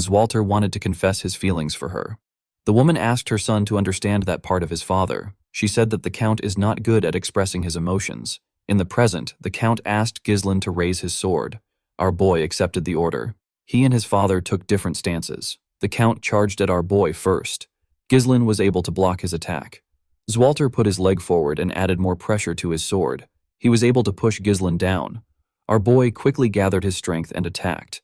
Walter wanted to confess his feelings for her. The woman asked her son to understand that part of his father. She said that the Count is not good at expressing his emotions. In the present, the Count asked Ghislain to raise his sword. Our boy accepted the order. He and his father took different stances. The Count charged at our boy first. Ghislain was able to block his attack. Walter put his leg forward and added more pressure to his sword. He was able to push Ghislain down. Our boy quickly gathered his strength and attacked.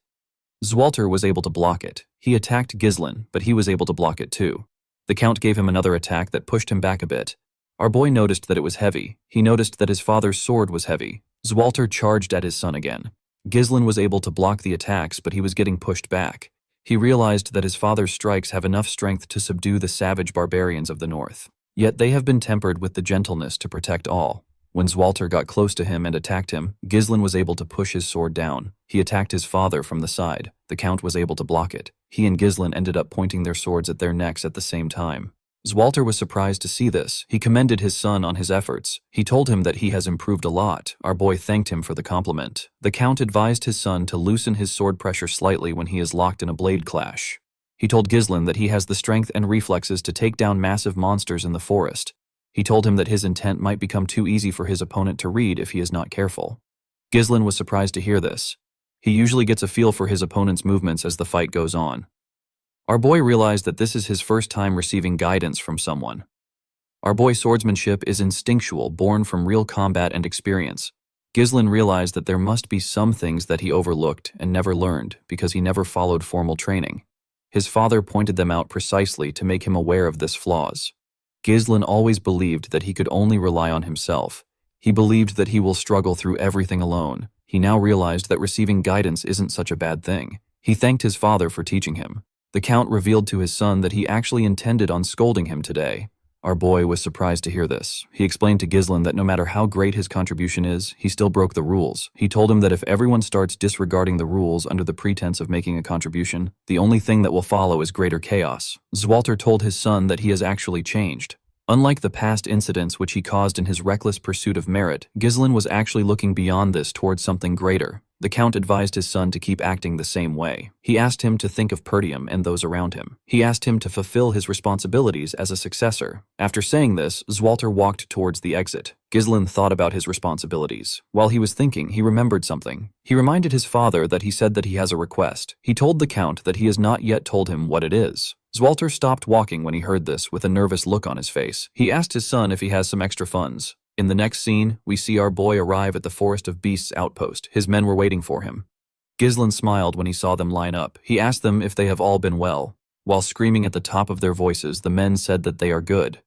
Walter was able to block it. He attacked Ghislain, but he was able to block it too. The Count gave him another attack that pushed him back a bit. Our boy noticed that it was heavy. He noticed that his father's sword was heavy. Walter charged at his son again. Ghislain was able to block the attacks, but he was getting pushed back. He realized that his father's strikes have enough strength to subdue the savage barbarians of the north. Yet they have been tempered with the gentleness to protect all. When Walter got close to him and attacked him, Ghislain was able to push his sword down. He attacked his father from the side. The Count was able to block it. He and Ghislain ended up pointing their swords at their necks at the same time. Walter was surprised to see this. He commended his son on his efforts. He told him that he has improved a lot. Our boy thanked him for the compliment. The Count advised his son to loosen his sword pressure slightly when he is locked in a blade clash. He told Ghislain that he has the strength and reflexes to take down massive monsters in the forest. He told him that his intent might become too easy for his opponent to read if he is not careful. Ghislain was surprised to hear this. He usually gets a feel for his opponent's movements as the fight goes on. Our boy realized that this is his first time receiving guidance from someone. Our boy's swordsmanship is instinctual, born from real combat and experience. Ghislain realized that there must be some things that he overlooked and never learned because he never followed formal training. His father pointed them out precisely to make him aware of this flaws. Ghislain always believed that he could only rely on himself. He believed that he will struggle through everything alone. He now realized that receiving guidance isn't such a bad thing. He thanked his father for teaching him. The Count revealed to his son that he actually intended on scolding him today. Our boy was surprised to hear this. He explained to Ghislain that no matter how great his contribution is, he still broke the rules. He told him that if everyone starts disregarding the rules under the pretense of making a contribution, the only thing that will follow is greater chaos. Walter told his son that he has actually changed. Unlike the past incidents which he caused in his reckless pursuit of merit, Ghislain was actually looking beyond this towards something greater. The Count advised his son to keep acting the same way. He asked him to think of Perdium and those around him. He asked him to fulfill his responsibilities as a successor. After saying this, Walter walked towards the exit. Ghislain thought about his responsibilities. While he was thinking, he remembered something. He reminded his father that he said that he has a request. He told the Count that he has not yet told him what it is. Walter stopped walking when he heard this with a nervous look on his face. He asked his son if he has some extra funds. In the next scene, we see our boy arrive at the Forest of Beasts outpost. His men were waiting for him. Ghislain smiled when he saw them line up. He asked them if they have all been well. While screaming at the top of their voices, the men said that they are good.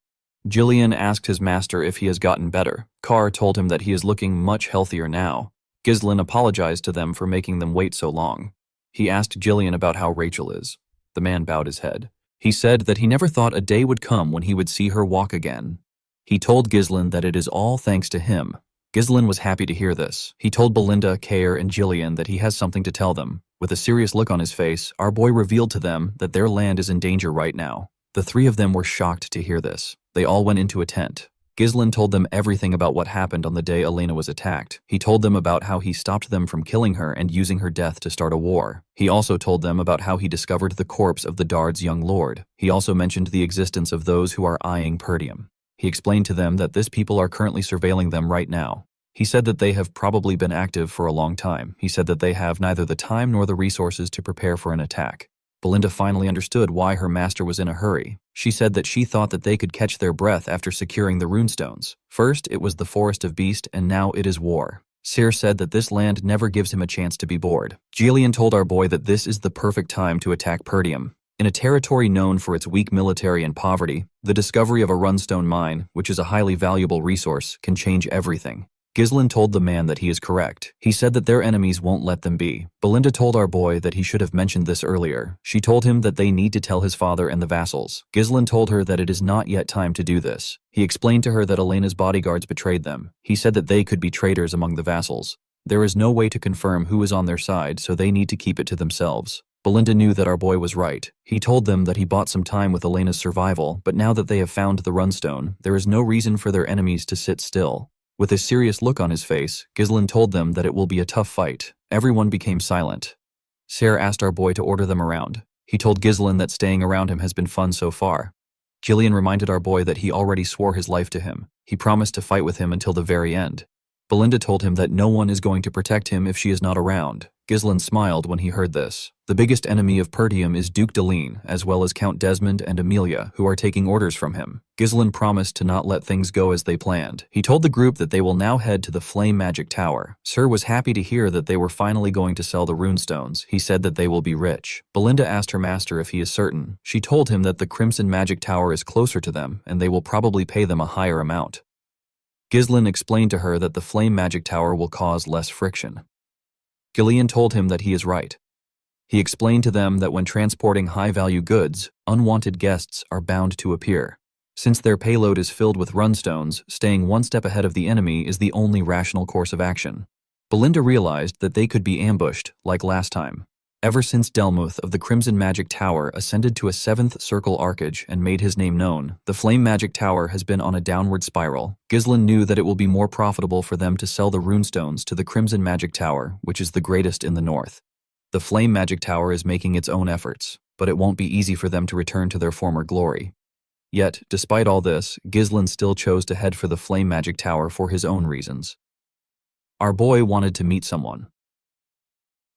Gillian asked his master if he has gotten better. Carr told him that he is looking much healthier now. Ghislain apologized to them for making them wait so long. He asked Gillian about how Rachel is. The man bowed his head. He said that he never thought a day would come when he would see her walk again. He told Ghislain that it is all thanks to him. Ghislain was happy to hear this. He told Belinda, Kare, and Gillian that he has something to tell them. With a serious look on his face, our boy revealed to them that their land is in danger right now. The three of them were shocked to hear this. They all went into a tent. Ghislain told them everything about what happened on the day Elena was attacked. He told them about how he stopped them from killing her and using her death to start a war. He also told them about how he discovered the corpse of the Dard's young lord. He also mentioned the existence of those who are eyeing Perdium. He explained to them that this people are currently surveilling them right now. He said that they have probably been active for a long time. He said that they have neither the time nor the resources to prepare for an attack. Belinda finally understood why her master was in a hurry. She said that she thought that they could catch their breath after securing the runestones. First, it was the Forest of Beast, and now it is war. Cyr said that this land never gives him a chance to be bored. Gillian told our boy that this is the perfect time to attack Perdium. In a territory known for its weak military and poverty, the discovery of a runestone mine, which is a highly valuable resource, can change everything. Ghislain told the man that he is correct. He said that their enemies won't let them be. Belinda told our boy that he should have mentioned this earlier. She told him that they need to tell his father and the vassals. Ghislain told her that it is not yet time to do this. He explained to her that Elena's bodyguards betrayed them. He said that they could be traitors among the vassals. There is no way to confirm who is on their side, so they need to keep it to themselves. Belinda knew that our boy was right. He told them that he bought some time with Elena's survival, but now that they have found the runestone, there is no reason for their enemies to sit still. With a serious look on his face, Ghislain told them that it will be a tough fight. Everyone became silent. Cyr asked our boy to order them around. He told Ghislain that staying around him has been fun so far. Gillian reminded our boy that he already swore his life to him. He promised to fight with him until the very end. Belinda told him that no one is going to protect him if she is not around. Ghislain smiled when he heard this. The biggest enemy of Pertium is Duke Deline, as well as Count Desmond and Amelia, who are taking orders from him. Ghislain promised to not let things go as they planned. He told the group that they will now head to the Flame Magic Tower. Sir was happy to hear that they were finally going to sell the runestones. He said that they will be rich. Belinda asked her master if he is certain. She told him that the Crimson Magic Tower is closer to them, and they will probably pay them a higher amount. Ghislain explained to her that the Flame Magic Tower will cause less friction. Gillian told him that he is right. He explained to them that when transporting high-value goods, unwanted guests are bound to appear. Since their payload is filled with runstones, staying one step ahead of the enemy is the only rational course of action. Belinda realized that they could be ambushed, like last time. Ever since Delmuth of the Crimson Magic Tower ascended to a 7th circle arcage and made his name known, the Flame Magic Tower has been on a downward spiral. Ghislain knew that it will be more profitable for them to sell the runestones to the Crimson Magic Tower, which is the greatest in the north. The Flame Magic Tower is making its own efforts, but it won't be easy for them to return to their former glory. Yet, despite all this, Ghislain still chose to head for the Flame Magic Tower for his own reasons. Our boy wanted to meet someone.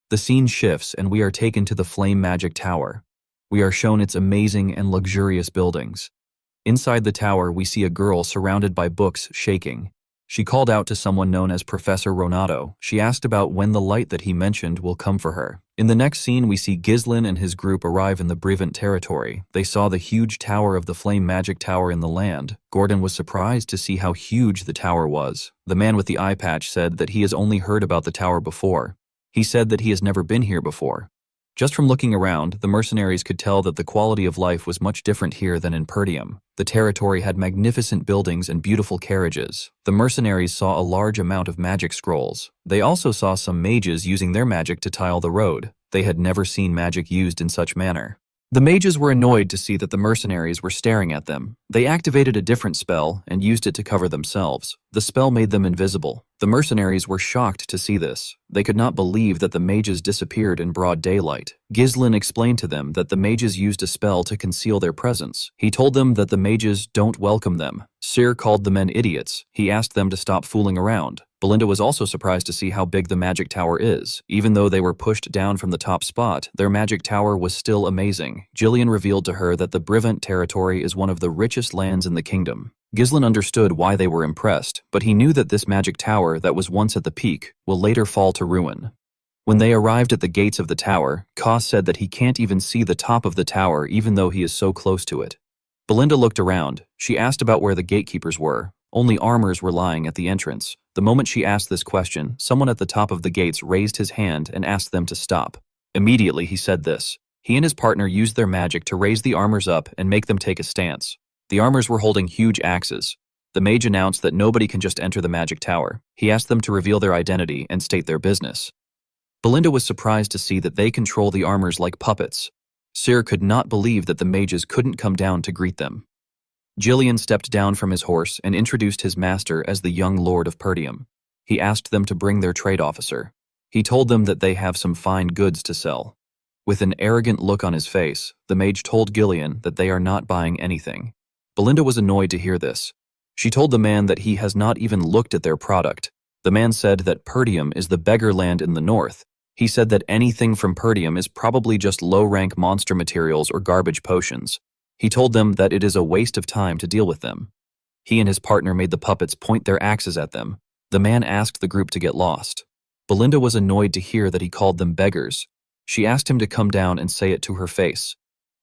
The scene shifts and we are taken to the Flame Magic Tower. We are shown its amazing and luxurious buildings. Inside the tower, we see a girl surrounded by books shaking. She called out to someone known as Professor Ronato. She asked about when the light that he mentioned will come for her. In the next scene, we see Ghislain and his group arrive in the Brevant territory. They saw the huge tower of the Flame Magic Tower in the land. Gordon was surprised to see how huge the tower was. The man with the eye patch said that he has only heard about the tower before. He said that he has never been here before. Just from looking around, the mercenaries could tell that the quality of life was much different here than in Pertium. The territory had magnificent buildings and beautiful carriages. The mercenaries saw a large amount of magic scrolls. They also saw some mages using their magic to tile the road. They had never seen magic used in such manner. The mages were annoyed to see that the mercenaries were staring at them. They activated a different spell and used it to cover themselves. The spell made them invisible. The mercenaries were shocked to see this. They could not believe that the mages disappeared in broad daylight. Ghislain explained to them that the mages used a spell to conceal their presence. He told them that the mages don't welcome them. Cyr called the men idiots. He asked them to stop fooling around. Belinda was also surprised to see how big the magic tower is. Even though they were pushed down from the top spot, their magic tower was still amazing. Gillian revealed to her that the Brevant territory is one of the richest lands in the kingdom. Ghislain understood why they were impressed, but he knew that this magic tower that was once at the peak will later fall to ruin. When they arrived at the gates of the tower, Ka said that he can't even see the top of the tower even though he is so close to it. Belinda looked around. She asked about where the gatekeepers were. Only armors were lying at the entrance. The moment she asked this question, someone at the top of the gates raised his hand and asked them to stop. Immediately he said this. He and his partner used their magic to raise the armors up and make them take a stance. The armors were holding huge axes. The mage announced that nobody can just enter the magic tower. He asked them to reveal their identity and state their business. Belinda was surprised to see that they control the armors like puppets. Cyr could not believe that the mages couldn't come down to greet them. Gillian stepped down from his horse and introduced his master as the young lord of Pertium. He asked them to bring their trade officer. He told them that they have some fine goods to sell. With an arrogant look on his face, the mage told Gillian that they are not buying anything. Belinda was annoyed to hear this. She told the man that he has not even looked at their product. The man said that Pertium is the beggar land in the north. He said that anything from Pertium is probably just low-rank monster materials or garbage potions. He told them that it is a waste of time to deal with them. He and his partner made the puppets point their axes at them. The man asked the group to get lost. Belinda was annoyed to hear that he called them beggars. She asked him to come down and say it to her face.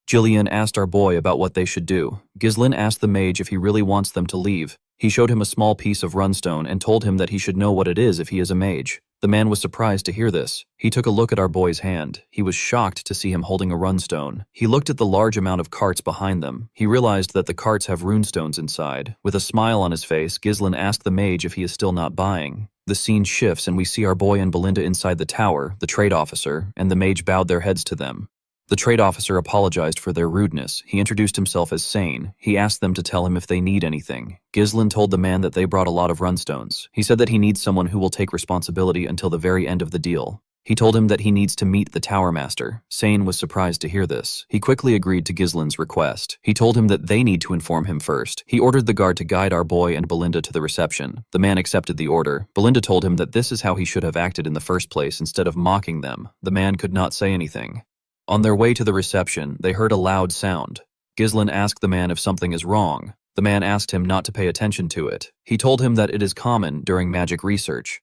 Gillian asked our boy about what they should do. Ghislain asked the mage if he really wants them to leave. He showed him a small piece of runestone and told him that he should know what it is if he is a mage. The man was surprised to hear this. He took a look at our boy's hand. He was shocked to see him holding a runestone. He looked at the large amount of carts behind them. He realized that the carts have runestones inside. With a smile on his face, Ghislain asked the mage if he is still not buying. The scene shifts and we see our boy and Belinda inside the tower, the trade officer, and the mage bowed their heads to them. The trade officer apologized for their rudeness. He introduced himself as Sane. He asked them to tell him if they need anything. Ghislain told the man that they brought a lot of runstones. He said that he needs someone who will take responsibility until the very end of the deal. He told him that he needs to meet the Tower Master. Sane was surprised to hear this. He quickly agreed to Gislin's request. He told him that they need to inform him first. He ordered the guard to guide our boy and Belinda to the reception. The man accepted the order. Belinda told him that this is how he should have acted in the first place instead of mocking them. The man could not say anything. On their way to the reception, they heard a loud sound. Gislin asked the man if something is wrong. The man asked him not to pay attention to it. He told him that it is common during magic research.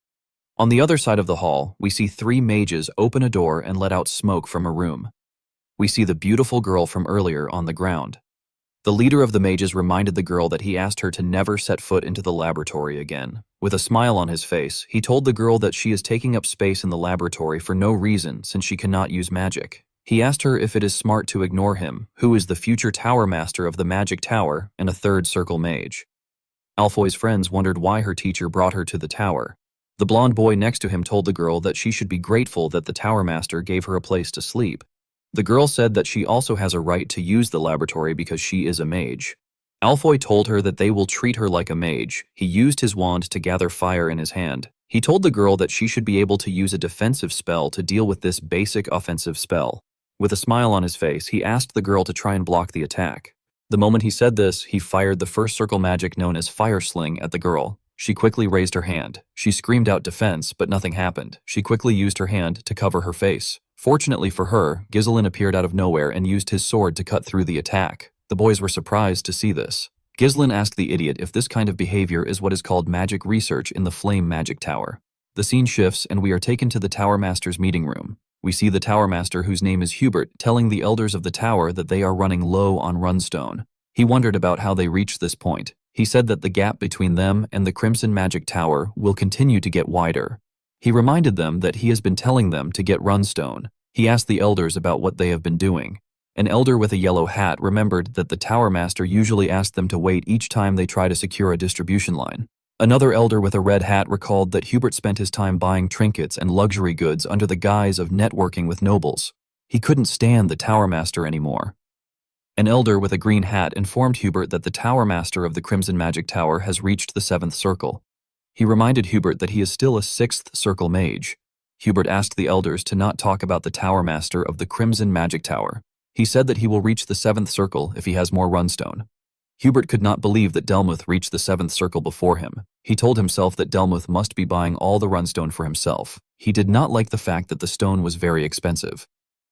On the other side of the hall, we see 3 mages open a door and let out smoke from a room. We see the beautiful girl from earlier on the ground. The leader of the mages reminded the girl that he asked her to never set foot into the laboratory again. With a smile on his face, he told the girl that she is taking up space in the laboratory for no reason since she cannot use magic. He asked her if it is smart to ignore him, who is the future Tower Master of the Magic Tower and a 3rd Circle Mage. Alfoy's friends wondered why her teacher brought her to the tower. The blonde boy next to him told the girl that she should be grateful that the Tower Master gave her a place to sleep. The girl said that she also has a right to use the laboratory because she is a mage. Alfoy told her that they will treat her like a mage. He used his wand to gather fire in his hand. He told the girl that she should be able to use a defensive spell to deal with this basic offensive spell. With a smile on his face, he asked the girl to try and block the attack. The moment he said this, he fired the 1st circle magic known as Fire Sling at the girl. She quickly raised her hand. She screamed out defense, but nothing happened. She quickly used her hand to cover her face. Fortunately for her, Gislin appeared out of nowhere and used his sword to cut through the attack. The boys were surprised to see this. Gislin asked the idiot if this kind of behavior is what is called magic research in the Flame Magic Tower. The scene shifts and we are taken to the Tower Master's meeting room. We see the Tower Master, whose name is Hubert, telling the elders of the tower that they are running low on runestone. He wondered about how they reached this point. He said that the gap between them and the Crimson Magic Tower will continue to get wider. He reminded them that he has been telling them to get runestone. He asked the elders about what they have been doing. An elder with a yellow hat remembered that the Tower Master usually asked them to wait each time they try to secure a distribution line. Another elder with a red hat recalled that Hubert spent his time buying trinkets and luxury goods under the guise of networking with nobles. He couldn't stand the Tower Master anymore. An elder with a green hat informed Hubert that the Tower Master of the Crimson Magic Tower has reached the 7th circle. He reminded Hubert that he is still a 6th circle mage. Hubert asked the elders to not talk about the Tower Master of the Crimson Magic Tower. He said that he will reach the 7th circle if he has more runestone. Hubert could not believe that Delmuth reached the 7th circle before him. He told himself that Delmuth must be buying all the runestone for himself. He did not like the fact that the stone was very expensive.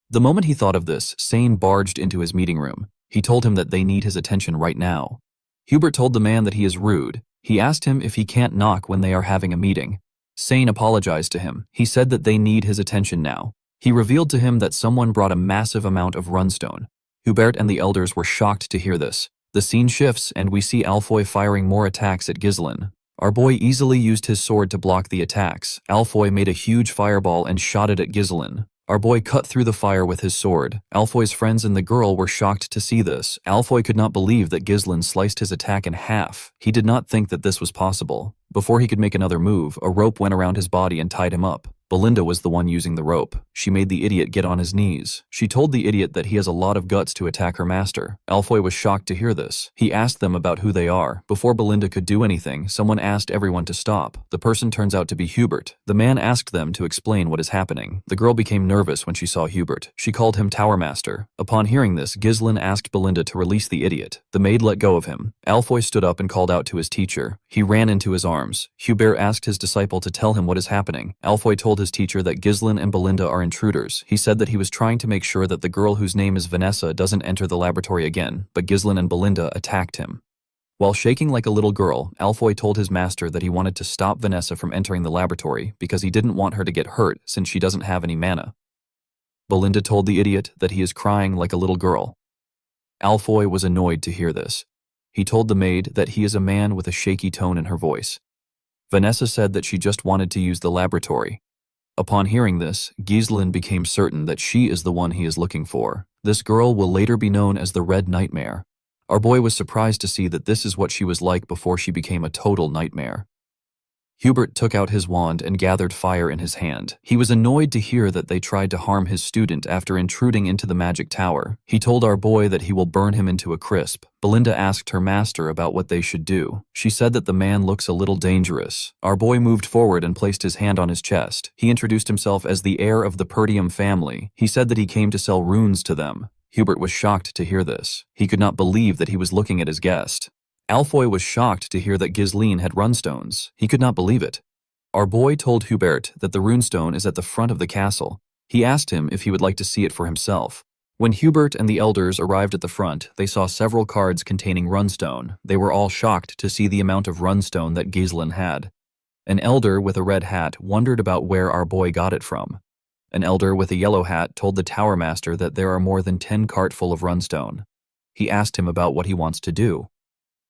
The moment he thought of this, Sane barged into his meeting room. He told him that they need his attention right now. Hubert told the man that he is rude. He asked him if he can't knock when they are having a meeting. Sane apologized to him. He said that they need his attention now. He revealed to him that someone brought a massive amount of runestone. Hubert and the elders were shocked to hear this. The scene shifts and we see Alfoy firing more attacks at Gislin. Our boy easily used his sword to block the attacks. Alfoy made a huge fireball and shot it at Gislin. Our boy cut through the fire with his sword. Alfoy's friends and the girl were shocked to see this. Alfoy could not believe that Gislin sliced his attack in half. He did not think that this was possible. Before he could make another move, a rope went around his body and tied him up. Belinda was the one using the rope. She made the idiot get on his knees. She told the idiot that he has a lot of guts to attack her master. Alfoy was shocked to hear this. He asked them about who they are. Before Belinda could do anything, someone asked everyone to stop. The person turns out to be Hubert. The man asked them to explain what is happening. The girl became nervous when she saw Hubert. She called him Tower Master. Upon hearing this, Gislin asked Belinda to release the idiot. The maid let go of him. Alfoy stood up and called out to his teacher. He ran into his arms. Hubert asked his disciple to tell him what is happening. Alfoy told his teacher that Gislin and Belinda are intruders. He said that he was trying to make sure that the girl whose name is Vanessa doesn't enter the laboratory again, but Gislin and Belinda attacked him. While shaking like a little girl, Alfoy told his master that he wanted to stop Vanessa from entering the laboratory because he didn't want her to get hurt since she doesn't have any mana. Belinda told the idiot that he is crying like a little girl. Alfoy was annoyed to hear this. He told the maid that he is a man with a shaky tone in her voice. Vanessa said that she just wanted to use the laboratory. Upon hearing this, Gislin became certain that she is the one he is looking for. This girl will later be known as the Red Nightmare. Our boy was surprised to see that this is what she was like before she became a total nightmare. Hubert took out his wand and gathered fire in his hand. He was annoyed to hear that they tried to harm his student after intruding into the magic tower. He told our boy that he will burn him into a crisp. Belinda asked her master about what they should do. She said that the man looks a little dangerous. Our boy moved forward and placed his hand on his chest. He introduced himself as the heir of the Perdium family. He said that he came to sell runes to them. Hubert was shocked to hear this. He could not believe that he was looking at his guest. Alfoy was shocked to hear that Ghislaine had runstones. He could not believe it. Our boy told Hubert that the runestone is at the front of the castle. He asked him if he would like to see it for himself. When Hubert and the elders arrived at the front, they saw several cards containing runestone. They were all shocked to see the amount of runestone that Ghislaine had. An elder with a red hat wondered about where our boy got it from. An elder with a yellow hat told the tower master that there are more than 10 carts full of runestone. He asked him about what he wants to do.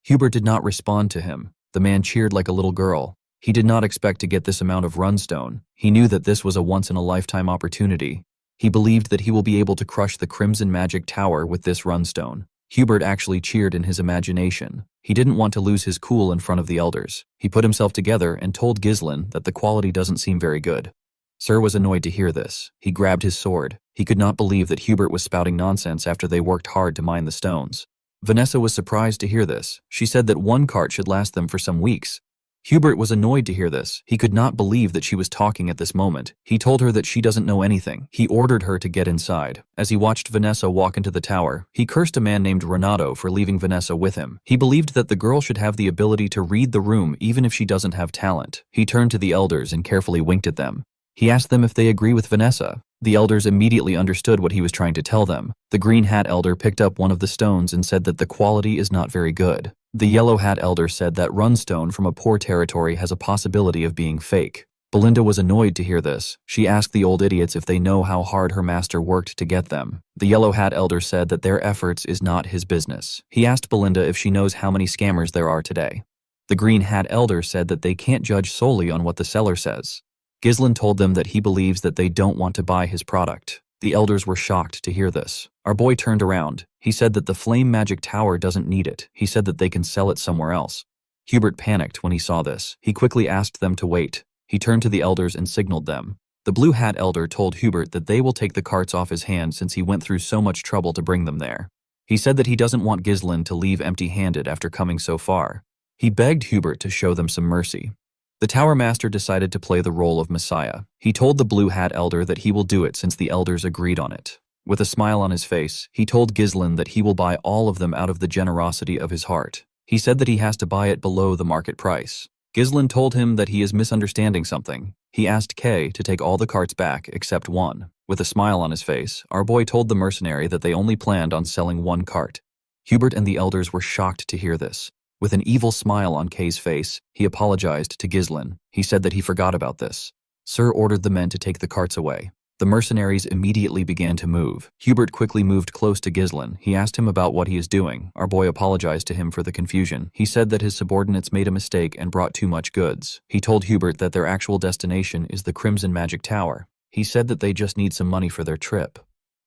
Hubert did not respond to him. The man cheered like a little girl. He did not expect to get this amount of runestone. He knew that this was a once-in-a-lifetime opportunity. He believed that he will be able to crush the Crimson Magic Tower with this runestone. Hubert actually cheered in his imagination. He didn't want to lose his cool in front of the elders. He put himself together and told Ghislaine that the quality doesn't seem very good. Sir was annoyed to hear this. He grabbed his sword. He could not believe that Hubert was spouting nonsense after they worked hard to mine the stones. Vanessa was surprised to hear this. She said that one cart should last them for some weeks. Hubert was annoyed to hear this. He could not believe that she was talking at this moment. He told her that she doesn't know anything. He ordered her to get inside. As he watched Vanessa walk into the tower, he cursed a man named Renato for leaving Vanessa with him. He believed that the girl should have the ability to read the room even if she doesn't have talent. He turned to the elders and carefully winked at them. He asked them if they agree with Vanessa. The elders immediately understood what he was trying to tell them. The green hat elder picked up one of the stones and said that the quality is not very good. The yellow hat elder said that runestone from a poor territory has a possibility of being fake. Belinda was annoyed to hear this. She asked the old idiots if they know how hard her master worked to get them. The yellow hat elder said that their efforts is not his business. He asked Belinda if she knows how many scammers there are today. The green hat elder said that they can't judge solely on what the seller says. Ghislaine told them that he believes that they don't want to buy his product. The elders were shocked to hear this. Our boy turned around. He said that the Flame Magic Tower doesn't need it. He said that they can sell it somewhere else. Hubert panicked when he saw this. He quickly asked them to wait. He turned to the elders and signaled them. The blue hat elder told Hubert that they will take the carts off his hands since he went through so much trouble to bring them there. He said that he doesn't want Ghislaine to leave empty-handed after coming so far. He begged Hubert to show them some mercy. The Tower Master decided to play the role of Messiah. He told the Blue Hat Elder that he will do it since the elders agreed on it. With a smile on his face, he told Ghislaine that he will buy all of them out of the generosity of his heart. He said that he has to buy it below the market price. Ghislaine told him that he is misunderstanding something. He asked Kay to take all the carts back except one. With a smile on his face, our boy told the mercenary that they only planned on selling one cart. Hubert and the elders were shocked to hear this. With an evil smile on Kay's face, he apologized to Ghislaine. He said that he forgot about this. Sir ordered the men to take the carts away. The mercenaries immediately began to move. Hubert quickly moved close to Ghislaine. He asked him about what he is doing. Our boy apologized to him for the confusion. He said that his subordinates made a mistake and brought too much goods. He told Hubert that their actual destination is the Crimson Magic Tower. He said that they just need some money for their trip.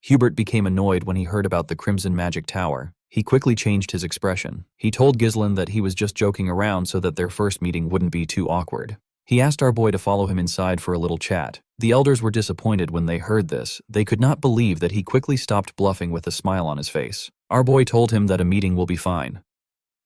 Hubert became annoyed when he heard about the Crimson Magic Tower. He quickly changed his expression. He told Ghislaine that he was just joking around so that their first meeting wouldn't be too awkward. He asked our boy to follow him inside for a little chat. The elders were disappointed when they heard this. They could not believe that he quickly stopped bluffing with a smile on his face. Our boy told him that a meeting will be fine.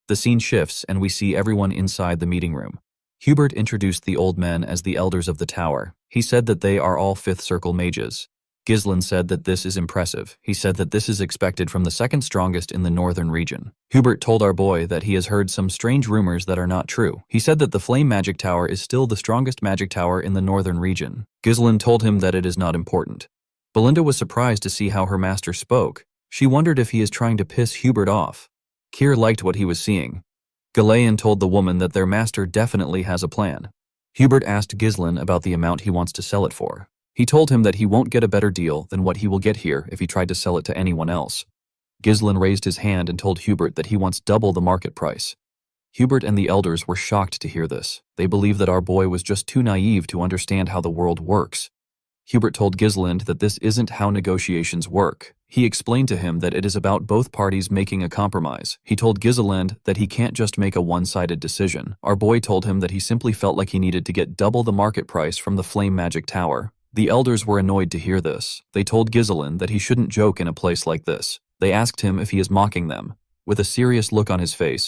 The scene shifts and we see everyone inside the meeting room. Hubert introduced the old men as the elders of the tower. He said that they are all fifth circle mages. Ghislaine said that this is impressive. He said that this is expected from the second strongest in the northern region. Hubert told our boy that he has heard some strange rumors that are not true. He said that the Flame Magic Tower is still the strongest magic tower in the northern region. Ghislaine told him that it is not important. Belinda was surprised to see how her master spoke. She wondered if he is trying to piss Hubert off. Kier liked what he was seeing. Ghislaine told the woman that their master definitely has a plan. Hubert asked Ghislaine about the amount he wants to sell it for. He told him that he won't get a better deal than what he will get here if he tried to sell it to anyone else. Ghislaine raised his hand and told Hubert that he wants double the market price. Hubert and the elders were shocked to hear this. They believed that our boy was just too naive to understand how the world works. Hubert told Gislind that this isn't how negotiations work. He explained to him that it is about both parties making a compromise. He told Gislind that he can't just make a one-sided decision. Our boy told him that he simply felt like he needed to get double the market price from the flame magic tower. The elders were annoyed to hear this. They told Gislind that he shouldn't joke in a place like this. They asked him if he is mocking them. With a serious look on his face,